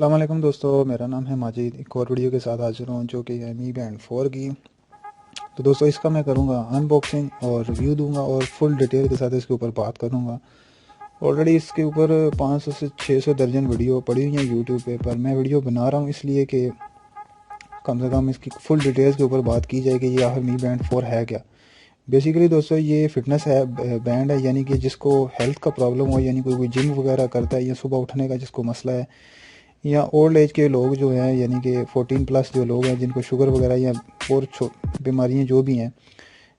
अस्सलाम वालेकुम दोस्तों, मेरा नाम है माजिद। एक और वीडियो के साथ हाजिर हूँ जो कि है मी बैंड 4 की। तो दोस्तों इसका मैं करूँगा अनबॉक्सिंग और रिव्यू दूंगा और फुल डिटेल के साथ इसके ऊपर बात करूँगा। ऑलरेडी इसके ऊपर 500 से 600 दर्जन वीडियो पड़ी हुई हैं यूट्यूब पे, पर मैं वीडियो बना रहा हूँ इसलिए कि कम से कम इसकी फुल डिटेल्स के ऊपर बात की जाए कि ये आखिर मी बैंड 4 है क्या। बेसिकली दोस्तों ये फिटनेस है बैंड है, यानी कि जिसको हेल्थ का प्रॉब्लम हो, यानी कोई जिम वगैरह करता है या सुबह उठने का जिसको मसला है, या ओल्ड एज के लोग जो हैं, यानी कि 14 प्लस जो लोग हैं जिनको शुगर वगैरह या और बीमारियाँ जो भी हैं,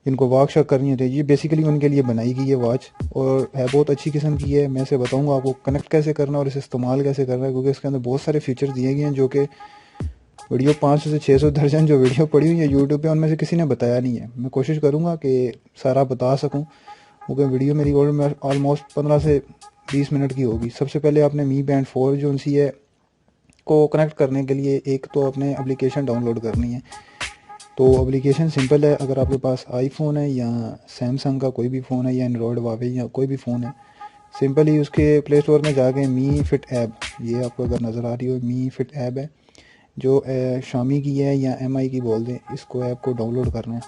जिनको वॉक शॉक करनी होती है, ये बेसिकली उनके लिए बनाई गई है वॉच। और है बहुत अच्छी किस्म की है। मैं इसे बताऊंगा आपको कनेक्ट कैसे करना और इसे इस्तेमाल कैसे करना है, क्योंकि इसके अंदर बहुत सारे फीचर्स दिए गए हैं जो कि वीडियो 500 से 600 दर्जन जो वीडियो पड़ी हुई है यूट्यूब पे उनमें से किसी ने बताया नहीं है। मैं कोशिश करूँगा कि सारा बता सकूँ, क्योंकि वीडियो मेरी ऑलमोस्ट 15 से 20 मिनट की होगी। सबसे पहले आपने मी बैंड 4 जो सी है को कनेक्ट करने के लिए एक तो अपने एप्लीकेशन डाउनलोड करनी है। तो एप्लीकेशन सिंपल है। अगर आपके पास आईफोन है या सैमसंग का कोई भी फ़ोन है या एंड्रॉयड वावे या कोई भी फ़ोन है, सिंपल ही उसके प्ले स्टोर में जाके मी फिट ऐप, ये आपको अगर नज़र आ रही हो, मी फिट ऐप है जो शामी की है या एमआई की बोल दें, इसको ऐप को डाउनलोड करना है।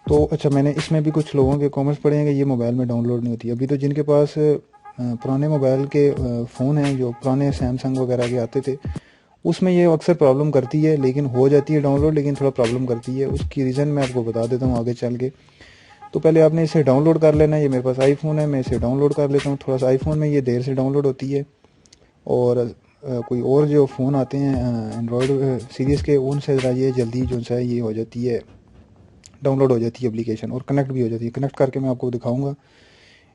तो अच्छा, मैंने इसमें भी कुछ लोगों के कमेंट्स पढ़े हैं कि ये मोबाइल में डाउनलोड नहीं होती। अभी तो जिनके पास पुराने मोबाइल के फ़ोन हैं, जो पुराने सैमसंग वगैरह के आते थे, उसमें ये अक्सर प्रॉब्लम करती है, लेकिन हो जाती है डाउनलोड, लेकिन थोड़ा प्रॉब्लम करती है। उसकी रीज़न मैं आपको बता देता हूँ आगे चल के। तो पहले आपने इसे डाउनलोड कर लेना है। ये मेरे पास आईफोन है, मैं इसे डाउनलोड कर लेता हूँ। थोड़ा सा आईफोन में ये देर से डाउनलोड होती है, और कोई और जो फ़ोन आते हैं एंड्रॉयड सीरीज़ के, उनसे ज़रा ये जल्दी जो है ये हो जाती है, डाउनलोड हो जाती है एप्लीकेशन और कनेक्ट भी हो जाती है। कनेक्ट करके मैं आपको दिखाऊंगा।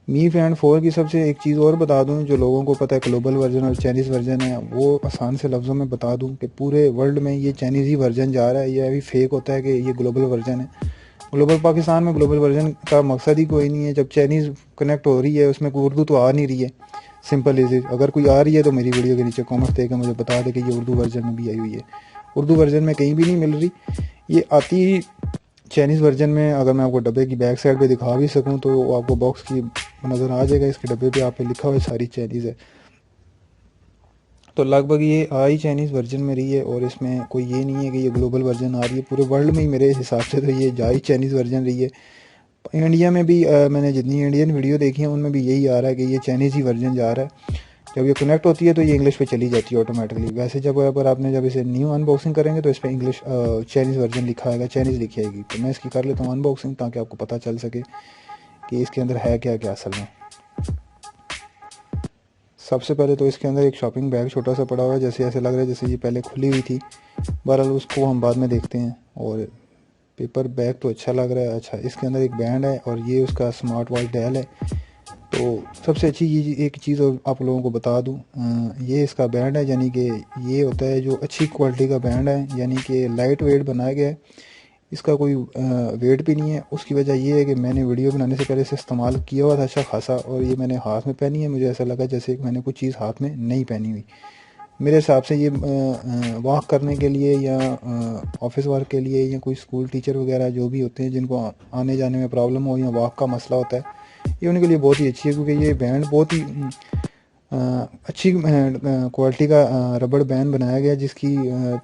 मी बैंड 4 की सबसे एक चीज़ और बता दूं, जो लोगों को पता है ग्लोबल वर्जन और चाइनीज़ वर्जन है, वो आसान से लफ्ज़ों में बता दूं कि पूरे वर्ल्ड में ये चाइनीज़ ही वर्जन जा रहा है। ये अभी फेक होता है कि ये ग्लोबल वर्जन है। ग्लोबल पाकिस्तान में ग्लोबल वर्जन का मकसद ही कोई नहीं है। जब चाइनीज़ कनेक्ट हो रही है उसमें कोई उर्दू तो आ नहीं रही है। सिंपल इज, अगर कोई आ रही है तो मेरी वीडियो के नीचे कॉमेंट देकर मुझे बता दे कि ये उर्दू वर्जन में भी आई हुई है। उर्दू वर्जन में कहीं भी नहीं मिल रही, ये आती चाइनीज़ वर्जन में। अगर मैं आपको डब्बे की बैक साइड पे दिखा भी सकूं तो आपको बॉक्स की नज़र आ जाएगा, इसके डब्बे पे आप पे लिखा हुआ है सारी चाइनीज़ है। तो लगभग ये आई चाइनीज़ वर्जन में रही है, और इसमें कोई ये नहीं है कि ये ग्लोबल वर्जन आ रही है। पूरे वर्ल्ड में ही मेरे हिसाब से तो ये जा ही चाइनीज़ वर्जन रही है। इंडिया में भी मैंने जितनी इंडियन वीडियो देखी है उनमें भी यही आ रहा है कि ये चाइनीज़ ही वर्जन जा रहा है। जब ये कनेक्ट होती है तो ये इंग्लिश पे चली जाती है ऑटोमेटिकली। वैसे जब आपने जब इसे न्यू अनबॉक्सिंग करेंगे तो इस पर इंग्लिश चाइनीज़ वर्जन लिखा आएगा, चाइनीज़ लिखी आएगी। तो मैं इसकी कर लेता हूँ अनबॉक्सिंग, ताकि आपको पता चल सके कि इसके अंदर है क्या क्या असल में। सबसे पहले तो इसके अंदर एक शॉपिंग बैग छोटा सा पड़ा हुआ है, जैसे ऐसे लग रहा है जैसे ये पहले खुली हुई थी। बहरहाल उसको हम बाद में देखते हैं। और पेपर बैग तो अच्छा लग रहा है। अच्छा, इसके अंदर एक बैंड है और ये उसका स्मार्ट वॉच डायल है। तो सबसे अच्छी एक चीज़ और आप लोगों को बता दूं, ये इसका बैंड है, यानी कि ये होता है जो अच्छी क्वालिटी का बैंड है, यानी कि लाइट वेट बनाया गया है। इसका कोई वेट भी नहीं है। उसकी वजह ये है कि मैंने वीडियो बनाने से पहले इसे इस्तेमाल किया हुआ था अच्छा खासा, और ये मैंने हाथ में पहनी है। मुझे ऐसा लगा जैसे कि मैंने कुछ चीज़ हाथ में नहीं पहनी हुई। मेरे हिसाब से ये वॉक करने के लिए या ऑफिस वर्क के लिए या कोई स्कूल टीचर वगैरह जो भी होते हैं जिनको आने जाने में प्रॉब्लम हो या वॉक का मसला होता है, ये उनके लिए बहुत ही अच्छी है। क्योंकि ये बैंड बहुत ही अच्छी क्वालिटी का रबड़ बैंड बनाया गया, जिसकी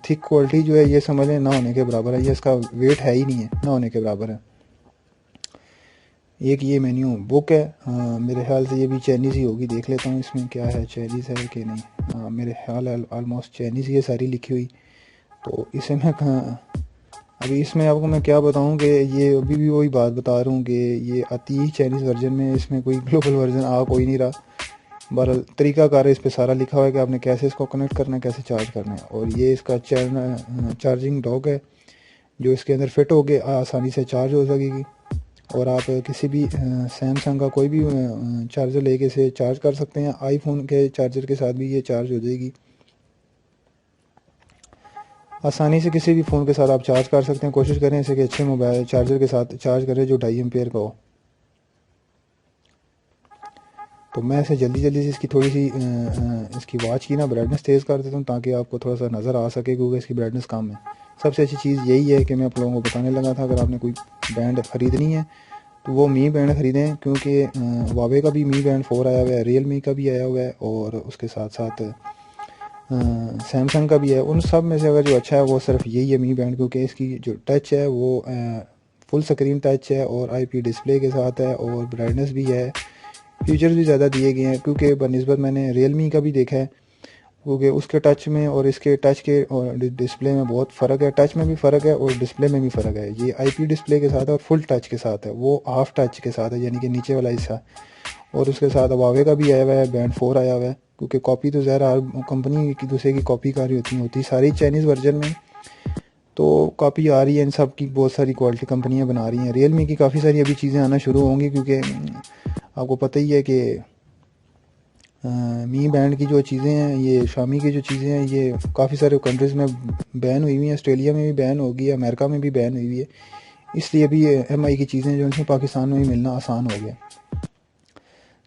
थिक क्वालिटी जो है ये समझ लें ना होने के बराबर है। ये इसका वेट है ही नहीं है, ना होने के बराबर है। एक ये मेन्यू बुक है, मेरे ख्याल से ये भी चाइनीज़ ही होगी। देख लेता हूँ इसमें क्या है, चाइनीज़ है कि नहीं। मेरे ख्याल ऑलमोस्ट चाइनीज़ ही है सारी लिखी हुई। तो इसे मैं अभी इसमें आपको मैं क्या बताऊं कि ये अभी भी वही बात बता रहा हूँ कि ये आती ही चाइनीज़ वर्जन में, इसमें कोई ग्लोबल वर्जन आ कोई नहीं रहा। बहरहाल तरीकाकार है, इस पर सारा लिखा हुआ है कि आपने कैसे इसको कनेक्ट करना है, कैसे चार्ज करना है। और ये इसका चार्जिंग डॉक है जो इसके अंदर फिट होके आसानी से चार्ज हो सकेगी। और आप किसी भी सैमसंग का कोई भी चार्जर लेके इसे चार्ज कर सकते हैं। आईफोन के चार्जर के साथ भी ये चार्ज हो जाएगी आसानी से। किसी भी फ़ोन के साथ आप चार्ज कर सकते हैं। कोशिश करें इसे कि अच्छे मोबाइल चार्जर के साथ चार्ज करें जो 2.5 एम्पेयर का हो। तो मैं इसे जल्दी जल्दी से इसकी थोड़ी सी इसकी वॉच की ना ब्राइटनेस तेज़ कर देता हूँ, ताकि आपको थोड़ा सा नज़र आ सके, क्योंकि इसकी ब्राइटनेस कम है। सबसे अच्छी चीज़ यही है कि मैं आप लोगों को बताने लगा था, अगर आपने कोई बैंड ख़रीदनी है तो वो मी बैंड ख़रीदें, क्योंकि वावे का भी मी बैंड 4 आया हुआ है, रियल मी का भी आया हुआ है, और उसके साथ साथ सैमसंग का भी है। उन सब में से अगर जो अच्छा है वो सिर्फ यही है मी बैंड, क्योंकि इसकी जो टच है वो फुल स्क्रीन टच है और आईपी डिस्प्ले के साथ है और ब्राइटनेस भी है, फीचर्स भी ज़्यादा दिए गए हैं। क्योंकि बनस्बत मैंने रियलमी का भी देखा है, क्योंकि उसके टच में और इसके टच के और डिस्प्ले में बहुत फ़र्क है। टच में भी फ़र्क है और डिस्प्ले में भी फ़र्क है। ये आईपी डिस्प्ले के साथ है और फुल टच के साथ है, वो हाफ टच के साथ है, यानी कि नीचे वाला हिस्सा। और उसके साथ हुआवे का भी आया हुआ है, बैंड 4 आया हुआ है। क्योंकि कॉपी तो ज़्यादा हर कंपनी की दूसरे की कॉपी कर रही होती सारी सारी वर्जन में, तो कॉपी आ रही है। इन सब की बहुत सारी क्वालिटी कंपनियां बना रही हैं। रियलमी की काफ़ी सारी अभी चीज़ें आना शुरू होंगी, क्योंकि आपको पता ही है कि मी बैंड की जो चीज़ें हैं, ये शामी की जो चीज़ें हैं, ये काफ़ी सारे कंट्रीज़ में बैन हुई हुई हैं। ऑस्ट्रेलिया में भी बैन होगी, अमेरिका में भी बैन हुई है। इसलिए अभी एमआई की चीज़ें जो हैं पाकिस्तान में भी मिलना आसान हो गया।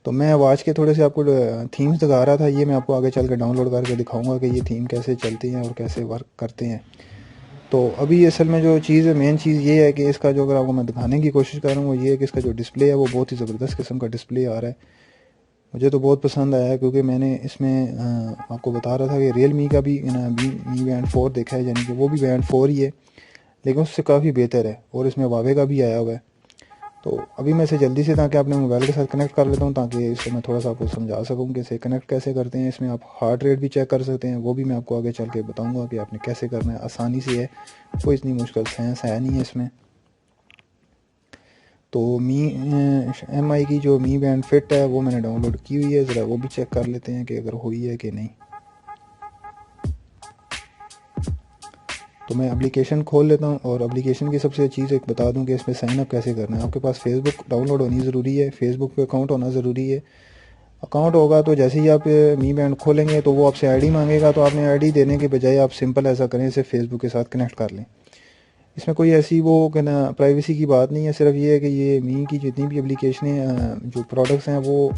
तो मैं आवाज़ के थोड़े से आपको थीम्स दिखा रहा था, ये मैं आपको आगे चल कर डाउनलोड करके दिखाऊंगा कि ये थीम कैसे चलती हैं और कैसे वर्क करते हैं। तो अभी असल में जो चीज़ है, मेन चीज़ ये है कि इसका जो अगर आपको मैं दिखाने की कोशिश कर रहा हूँ वो ये है कि इसका जो डिस्प्ले है वो बहुत ही ज़बरदस्त किस्म का डिस्प्ले आ रहा है। मुझे तो बहुत पसंद आया है, क्योंकि मैंने इसमें आपको बता रहा था कि रियलमी का भी मी बैंड 4 देखा है, यानी कि वो भी बैंड 4 ही है, लेकिन उससे काफ़ी बेहतर है। और इसमें वावे का भी आया हुआ है। तो अभी मैं इसे जल्दी से, ताकि अपने मोबाइल के साथ कनेक्ट कर लेता हूँ, ताकि इसे मैं थोड़ा सा आपको समझा सकूँ कि इसे कनेक्ट कैसे करते हैं। इसमें आप हार्ट रेट भी चेक कर सकते हैं, वो भी मैं आपको आगे चल के बताऊँगा कि आपने कैसे करना है। आसानी से है, कोई इतनी मुश्किल साइंस है नहीं है इसमें। तो एम आई की जो मी बैंड फिट है वो मैंने डाउनलोड की हुई है, ज़रा वो भी चेक कर लेते हैं कि अगर हुई है कि नहीं। तो मैं एप्लीकेशन खोल लेता हूँ, और एप्लीकेशन की सबसे चीज़ एक बता दूँ कि इसमें साइन अप कैसे करना है। आपके पास फेसबुक डाउनलोड होनी ज़रूरी है, फेसबुक पे अकाउंट होना ज़रूरी है। अकाउंट होगा तो जैसे ही आप मी बैंड खोलेंगे तो वो आपसे आईडी मांगेगा, तो आपने आईडी देने के बजाय आप सिंपल ऐसा करें, इसे फेसबुक के साथ कनेक्ट कर लें। इसमें कोई ऐसी वो कहना प्राइवेसी की बात नहीं है, सिर्फ ये है कि ये मी की जितनी भी एप्लीकेशनें जो प्रोडक्ट्स हैं वो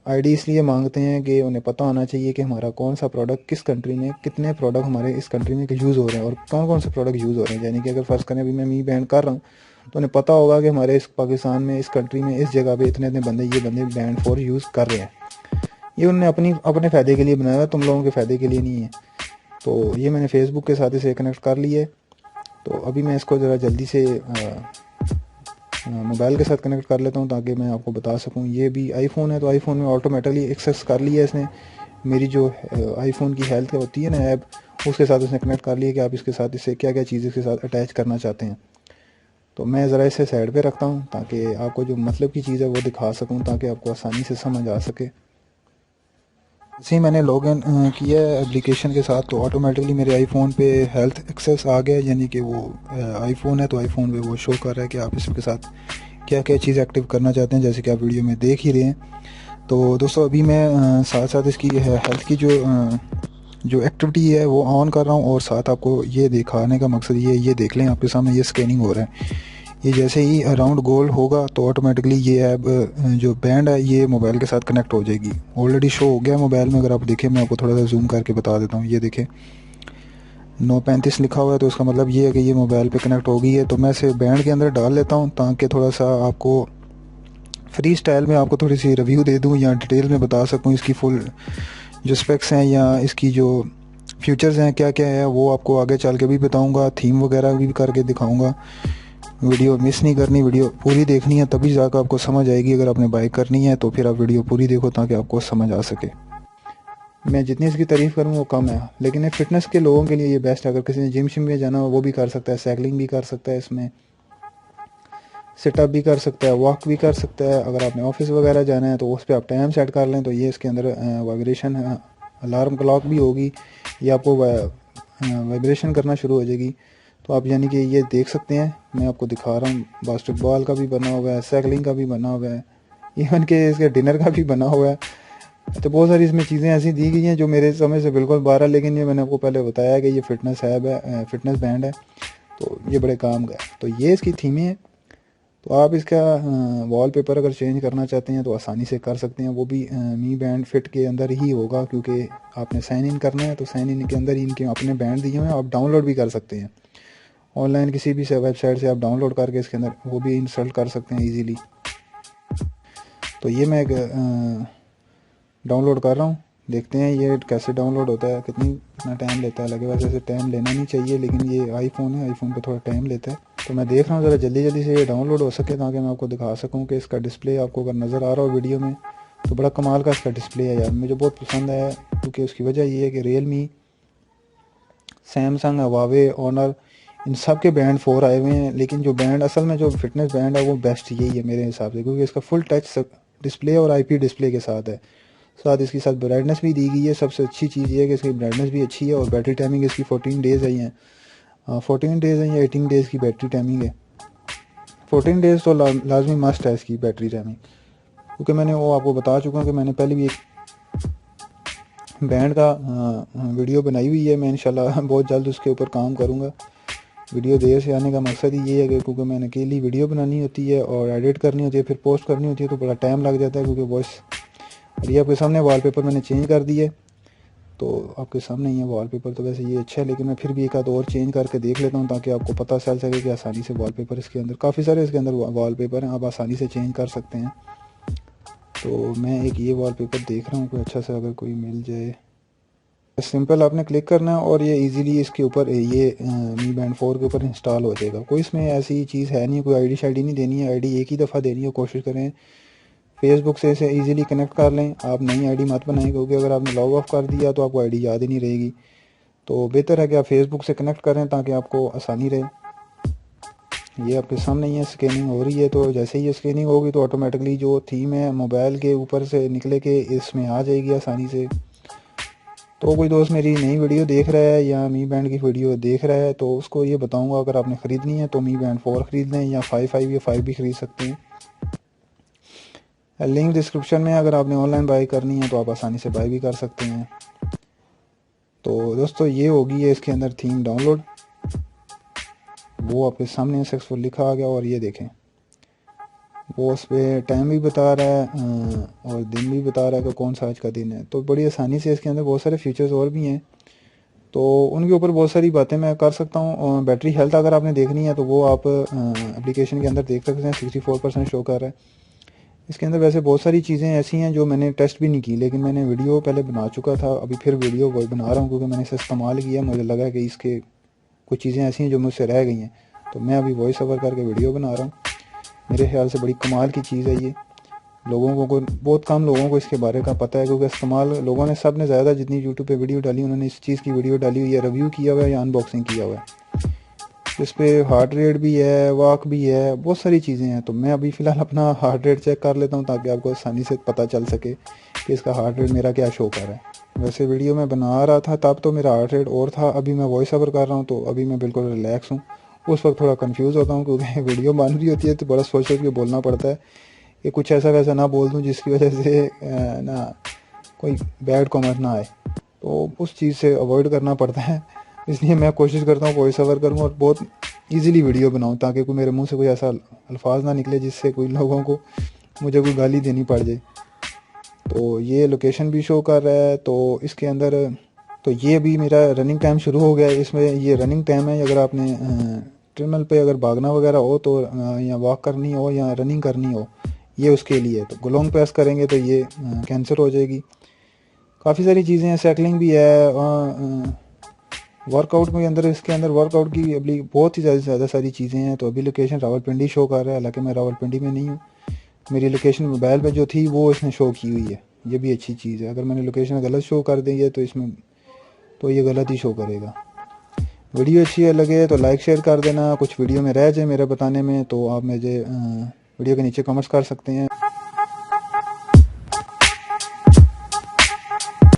आईडी इसलिए मांगते हैं कि उन्हें पता होना चाहिए कि हमारा कौन सा प्रोडक्ट किस कंट्री में, कितने प्रोडक्ट हमारे इस कंट्री में यूज़ हो रहे हैं और कौन कौन से प्रोडक्ट यूज़ हो रहे हैं। यानी कि अगर फ़र्ज़ करें अभी मैं मी बैंड कर रहा हूँ, तो उन्हें पता होगा कि हमारे इस पाकिस्तान में, इस कंट्री में, इस जगह पे इतने इतने बंदे, ये बंदे बैंड 4 यूज़ कर रहे हैं। ये उन्होंने अपने फ़ायदे के लिए बनाया है, तुम लोगों के फ़ायदे के लिए नहीं है। तो ये मैंने फेसबुक के साथ इसे कनेक्ट कर लिया है। तो अभी मैं इसको ज़रा जल्दी से मोबाइल के साथ कनेक्ट कर लेता हूँ, ताकि मैं आपको बता सकूँ। ये भी आईफोन है, तो आईफोन में ऑटोमेटिकली एक्सेस कर लिया इसने। मेरी जो आईफोन की हेल्थ होती है ना ऐप, उसके साथ उसने कनेक्ट कर लिया कि आप इसके साथ इससे क्या क्या चीज़ें के साथ अटैच करना चाहते हैं। तो मैं ज़रा इसे साइड पे रखता हूँ, ताकि आपको जो मतलब की चीज़ है वो दिखा सकूँ, ताकि आपको आसानी से समझ आ सके। जैसे ही मैंने लॉग इन किया है एप्लीकेशन के साथ, तो ऑटोमेटिकली मेरे आईफोन पे हेल्थ एक्सेस आ गया, यानी कि वो आईफोन है तो आईफोन पे वो शो कर रहा है कि आप इसके साथ क्या क्या चीज़ एक्टिव करना चाहते हैं, जैसे कि आप वीडियो में देख ही रहे हैं। तो दोस्तों अभी मैं साथ साथ इसकी हेल्थ की जो एक्टिविटी है वो ऑन कर रहा हूँ, और साथ आपको ये दिखाने का मकसद ये देख लें, आपके सामने ये स्कैनिंग हो रहा है। ये जैसे ही अराउंड गोल होगा तो ऑटोमेटिकली ये ऐप जो बैंड है ये मोबाइल के साथ कनेक्ट हो जाएगी। ऑलरेडी शो हो गया मोबाइल में, अगर आप देखें, मैं आपको थोड़ा सा जूम करके बता देता हूँ। ये देखें 935 लिखा हुआ है, तो इसका मतलब ये है कि ये मोबाइल पे कनेक्ट हो गई है। तो मैं इसे बैंड के अंदर डाल लेता हूँ, ताकि थोड़ा सा आपको फ्री स्टाइल में आपको थोड़ी सी रिव्यू दे दूँ या डिटेल में बता सकूँ इसकी फुल जो स्पेक्स हैं या इसकी जो फीचर्स हैं क्या क्या है, वो आपको आगे चल के भी बताऊँगा। थीम वगैरह भी करके दिखाऊँगा। वीडियो मिस नहीं करनी, वीडियो पूरी देखनी है, तभी जाकर आपको समझ आएगी। अगर आपने बाइक करनी है तो फिर आप वीडियो पूरी देखो, ताकि आपको समझ आ सके। मैं जितनी इसकी तारीफ़ करूँ वो कम है, लेकिन ये फ़िटनेस के लोगों के लिए ये बेस्ट है। अगर किसी ने जिम शिम में जाना हो वो भी कर सकता है, साइकिलिंग भी कर सकता है, इसमें सिटअप भी कर सकता है, वॉक भी कर सकता है। अगर आपने ऑफिस वगैरह जाना है तो उस पर आप टाइम सेट कर लें, तो ये इसके अंदर वाइब्रेशन अलार्म क्लॉक भी होगी, ये आपको वाइब्रेशन करना शुरू हो जाएगी। तो आप यानी कि ये देख सकते हैं, मैं आपको दिखा रहा हूँ। बास्केटबॉल का भी बना हुआ है, साइकिलिंग का भी बना हुआ है, इवन के इसके डिनर का भी बना हुआ है। तो बहुत सारी इसमें चीज़ें ऐसी दी गई हैं जो मेरे समझ से बिल्कुल बाहर है, लेकिन ये मैंने आपको पहले बताया कि ये फिटनेस है, फिटनेस बैंड है, तो ये बड़े काम का है। तो ये इसकी थीमें हैं। तो आप इसका वॉलपेपर अगर चेंज करना चाहते हैं तो आसानी से कर सकते हैं, वो भी मी बैंड फिट के अंदर ही होगा, क्योंकि आपने साइन इन करना है। तो साइन इन के अंदर ही इनके अपने बैंड दिए हुए हैं, आप डाउनलोड भी कर सकते हैं ऑनलाइन, किसी भी वेबसाइट से आप डाउनलोड करके इसके अंदर वो भी इंस्टॉल कर सकते हैं ईजीली। तो ये मैं डाउनलोड कर रहा हूँ, देखते हैं ये कैसे डाउनलोड होता है, कितना टाइम लेता है। लगे वैसे ऐसे टाइम लेना नहीं चाहिए, लेकिन ये आईफोन है, आईफोन पे थोड़ा टाइम लेता है। तो मैं देख रहा हूँ ज़रा जल्दी जल्दी से ये डाउनलोड हो सके, ताकि मैं आपको दिखा सकूँ कि इसका डिस्प्ले आपको अगर नज़र आ रहा हो वीडियो में तो बड़ा कमाल का इसका डिस्प्ले है यार, मुझे बहुत पसंद है। क्योंकि उसकी वजह ये है कि रियलमी, सैमसंग, हवावे, ऑनर, इन सब के बैंड 4 आए हुए हैं। लेकिन जो बैंड असल में जो फिटनेस बैंड है वो बेस्ट यही है मेरे हिसाब से, क्योंकि इसका फुल टच डिस्प्ले और आईपी डिस्प्ले के साथ है। साथ इसके साथ ब्राइटनेस भी दी गई है। सबसे अच्छी चीज़ ये है कि इसकी ब्राइटनेस भी अच्छी है और बैटरी टाइमिंग इसकी 14 डेज़ आई है। 14 डेज़ है या 18 डेज़ की बैटरी टाइमिंग है। 14 डेज़ तो लाजमी मस्ट है इसकी बैटरी टाइमिंग, क्योंकि मैंने वो आपको बता चुका हूँ कि मैंने पहले भी एक बैंड का वीडियो बनाई हुई है। मैं इंशाल्लाह बहुत जल्द उसके ऊपर काम करूँगा। वीडियो देर से आने का मकसद ही ये है कि क्योंकि मैंने अकेली वीडियो बनानी होती है और एडिट करनी होती है, फिर पोस्ट करनी होती है, तो बड़ा टाइम लग जाता है। क्योंकि वॉइस, और ये आपके सामने वॉलपेपर मैंने चेंज कर दिया, तो आपके सामने ही है वॉलपेपर। तो वैसे ये अच्छा है, लेकिन मैं फिर भी एक आध और चेंज करके देख लेता हूँ, ताकि आपको पता चल सके कि आसानी से वॉलपेपर इसके अंदर, काफ़ी सारे इसके अंदर वॉलपेपर हैं, आप आसानी से चेंज कर सकते हैं। तो मैं एक ये वॉलपेपर देख रहा हूँ, कोई अच्छा सा अगर कोई मिल जाए। सिंपल आपने क्लिक करना है और ये इजीली इसके ऊपर ये Mi Band 4 के ऊपर इंस्टॉल हो जाएगा। कोई इसमें ऐसी चीज़ है नहीं, कोई आईडी शाईडी नहीं देनी है। आईडी एक ही दफ़ा देनी है। कोशिश करें फेसबुक से इसे इजीली कनेक्ट कर लें। आप नई आईडी मत बनाएं, क्योंकि अगर आपने लॉग ऑफ कर दिया तो आपको आईडी याद ही नहीं रहेगी। तो बेहतर है कि आप फेसबुक से कनेक्ट करें, ताकि आपको आसानी रहे। ये आपके सामने ही है, स्कैनिंग हो रही है। तो जैसे ही ये स्कैनिंग होगी तो ऑटोमेटिकली जो थीम है मोबाइल के ऊपर से निकले के इसमें आ जाएगी आसानी से। तो कोई दोस्त मेरी नई वीडियो देख रहा है या Mi Band की वीडियो देख रहा है, तो उसको ये बताऊंगा, अगर आपने ख़रीदनी है तो Mi Band 4 ख़रीद लें, या 5 या 5 भी ख़रीद सकते हैं। लिंक डिस्क्रिप्शन में, अगर आपने ऑनलाइन बाई करनी है तो आप आसानी से बाई भी कर सकते हैं। तो दोस्तों ये होगी है इसके अंदर थीम डाउनलोड, वो आपके सामने सक्सेसफुल लिखा आ गया। और ये देखें, वो उस पर टाइम भी बता रहा है और दिन भी बता रहा है कि कौन सा आज का दिन है। तो बड़ी आसानी से इसके अंदर बहुत सारे फीचर्स और भी हैं, तो उनके ऊपर बहुत सारी बातें मैं कर सकता हूँ। बैटरी हेल्थ अगर आपने देखनी है तो वो आप एप्लीकेशन के अंदर देख सकते हैं, 64% शो कर रहा है। इसके अंदर वैसे बहुत सारी चीज़ें ऐसी हैं जो मैंने टेस्ट भी नहीं की, लेकिन मैंने वीडियो पहले बना चुका था, अभी फिर वीडियो बना रहा हूँ, क्योंकि मैंने इसे इस्तेमाल किया। मुझे लगा कि इसके कुछ चीज़ें ऐसी हैं जो मुझसे रह गई हैं, तो मैं अभी वॉइस ओवर करके वीडियो बना रहा हूँ। मेरे ख्याल से बड़ी कमाल की चीज़ है ये। लोगों को बहुत कम लोगों को इसके बारे का पता है, क्योंकि इस्तेमाल लोगों ने, सब ने ज़्यादा जितनी यूट्यूब पे वीडियो डाली उन्होंने इस चीज़ की वीडियो डाली हुई है, रिव्यू किया हुआ है या अनबॉक्सिंग किया हुआ है। इस पर हार्ट रेट भी है, वॉक भी है, बहुत सारी चीज़ें हैं। तो मैं अभी फ़िलहाल अपना हार्ट रेट चेक कर लेता हूँ, ताकि आपको आसानी से पता चल सके कि इसका हार्ट रेट मेरा क्या शो कर रहा है। वैसे वीडियो मैं बना रहा था तब तो मेरा हार्ट रेट और था, अभी मैं वॉइस ओवर कर रहा हूँ तो अभी मैं बिल्कुल रिलैक्स हूँ। उस वक्त थोड़ा कंफ्यूज होता हूँ, क्योंकि वीडियो बन रही होती है तो बड़ा सोच के बोलना पड़ता है कि कुछ ऐसा वैसा ना बोल दूँ जिसकी वजह से ना कोई बैड कमेंट ना आए, तो उस चीज़ से अवॉइड करना पड़ता है। इसलिए मैं कोशिश करता हूँ वॉइस ओवर करूँ और बहुत इजीली वीडियो बनाऊँ, ताकि कोई मेरे मुंह से कोई ऐसा अल्फाज ना निकले जिससे कोई लोगों को मुझे कोई गाली देनी पड़ जाए। तो ये लोकेशन भी शो कर रहा है। तो इसके अंदर, तो ये अभी मेरा रनिंग टाइम शुरू हो गया है। इसमें ये रनिंग टाइम है, अगर आपने ट्रेडमिल पे अगर भागना वगैरह हो तो, या वॉक करनी हो या रनिंग करनी हो, ये उसके लिए। तो ग्लोंग प्रेस करेंगे तो ये कैंसिल हो जाएगी। काफ़ी सारी चीज़ें हैं, साइकिलिंग भी है, वर्कआउट के अंदर, इसके अंदर वर्कआउट की अभी बहुत ही ज़्यादा सारी चीज़ें हैं। तो अभी लोकेशन रावलपिंडी शो कर रहा है, हालांकि मैं रावलपिंडी में नहीं हूँ। मेरी लोकेशन मोबाइल पे जो थी वो इसने शो की हुई है, ये भी अच्छी चीज़ है। अगर मैंने लोकेशन गलत शो कर दी है तो इसमें, तो ये गलत ही शो करेगा। वीडियो अच्छी लगे तो लाइक शेयर कर देना। कुछ वीडियो में रह जाए मेरे बताने में तो आप मुझे वीडियो के नीचे कमेंट्स कर सकते हैं।